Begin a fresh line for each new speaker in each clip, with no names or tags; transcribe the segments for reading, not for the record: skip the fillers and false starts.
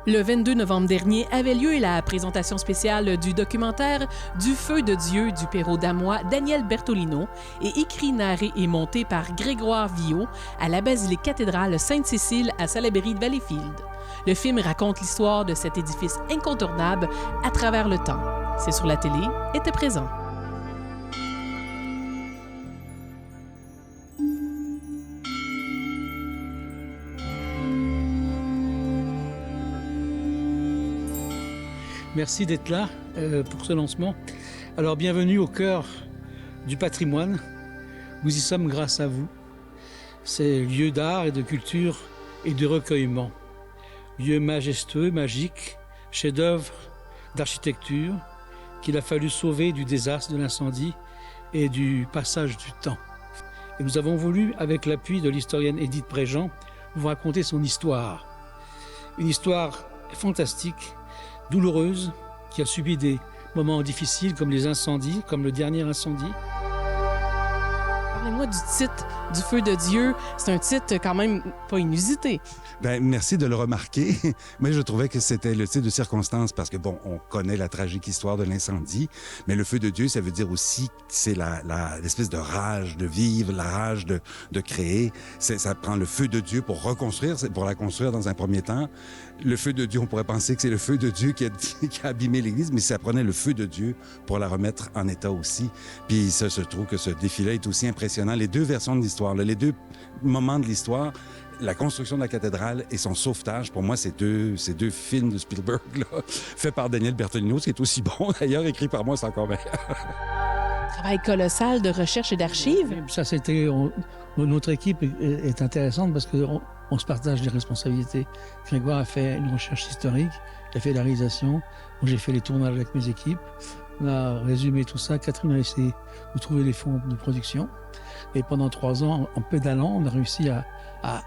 Le 22 novembre dernier avait lieu la présentation spéciale du documentaire Du feu de Dieu du Perrault damois Daniel Bertolino et écrit, narré et monté par Grégoire Villot à la basilique cathédrale Sainte-Cécile à Salaberry-de-Valleyfield. Le film raconte l'histoire de cet édifice incontournable à travers le temps. C'est sur la télé, était présent.
Merci d'être là pour ce lancement. Alors, bienvenue au cœur du patrimoine. Nous y sommes grâce à vous. C'est lieu d'art et de culture et de recueillement. Lieu majestueux, magique, chef-d'œuvre d'architecture qu'il a fallu sauver du désastre de l'incendie et du passage du temps. Et nous avons voulu, avec l'appui de l'historienne Édith Préjean, vous raconter son histoire. Une histoire fantastique, douloureuse, qui a subi des moments difficiles comme les incendies, comme le dernier incendie.
Parlez-moi du titre du feu de Dieu. C'est un titre quand même pas inusité.
Bien, merci de le remarquer. Mais je trouvais que c'était le titre de circonstance parce que, bon, on connaît la tragique histoire de l'incendie, mais le feu de Dieu, ça veut dire aussi que c'est l'espèce de rage de vivre, la rage de créer. Ça prend le feu de Dieu pour reconstruire, pour la construire dans un premier temps. Le feu de Dieu, on pourrait penser que c'est le feu de Dieu qui a abîmé l'Église, mais ça prenait le feu de Dieu pour la remettre en état aussi. Puis ça se trouve que ce défilé est aussi impressionnant. Les deux versions de l'histoire, les deux moments de l'histoire, la construction de la cathédrale et son sauvetage, pour moi, c'est deux films de Spielberg, là, faits par Daniel Bertolino, ce qui est aussi bon, d'ailleurs, écrit par moi, c'est encore meilleur.
Travail colossal de recherche et d'archives.
Ça, notre équipe est intéressante parce qu'on se partage les responsabilités. Grégoire a fait une recherche historique, il a fait la réalisation, moi j'ai fait les tournages avec mes équipes, on a résumé tout ça, Catherine a essayé de trouver les fonds de production. Et pendant 3 ans, en pédalant, on a réussi à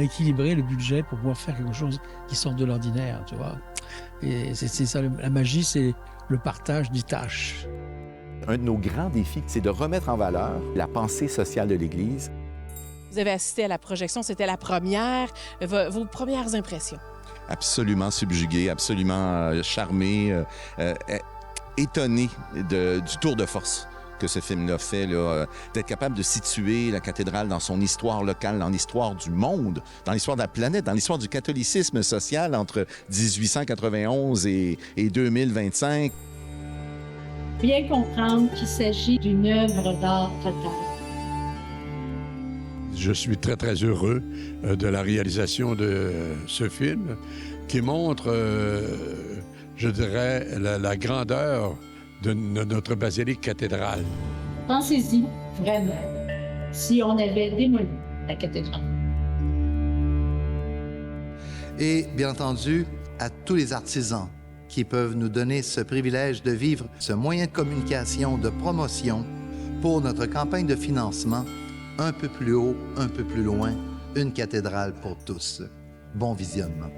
équilibrer le budget pour pouvoir faire quelque chose qui sort de l'ordinaire, tu vois. Et c'est ça, la magie, c'est le partage des tâches.
Un de nos grands défis, c'est de remettre en valeur la pensée sociale de l'Église.
Vous avez assisté à la projection, c'était la première. Vos premières impressions?
Absolument subjugué, absolument charmé, étonné du tour de force que ce film-là fait, d'être capable de situer la cathédrale dans son histoire locale, dans l'histoire du monde, dans l'histoire de la planète, dans l'histoire du catholicisme social entre 1891 et 2025.
Bien comprendre qu'il s'agit d'une œuvre d'art totale.
Je suis très, très heureux de la réalisation de ce film qui montre, je dirais, la grandeur de notre basilique cathédrale.
Pensez-y, vraiment, si on avait démoli la cathédrale.
Et bien entendu, à tous les artisans qui peuvent nous donner ce privilège de vivre ce moyen de communication, de promotion pour notre campagne de financement, un peu plus haut, un peu plus loin, une cathédrale pour tous. Bon visionnement.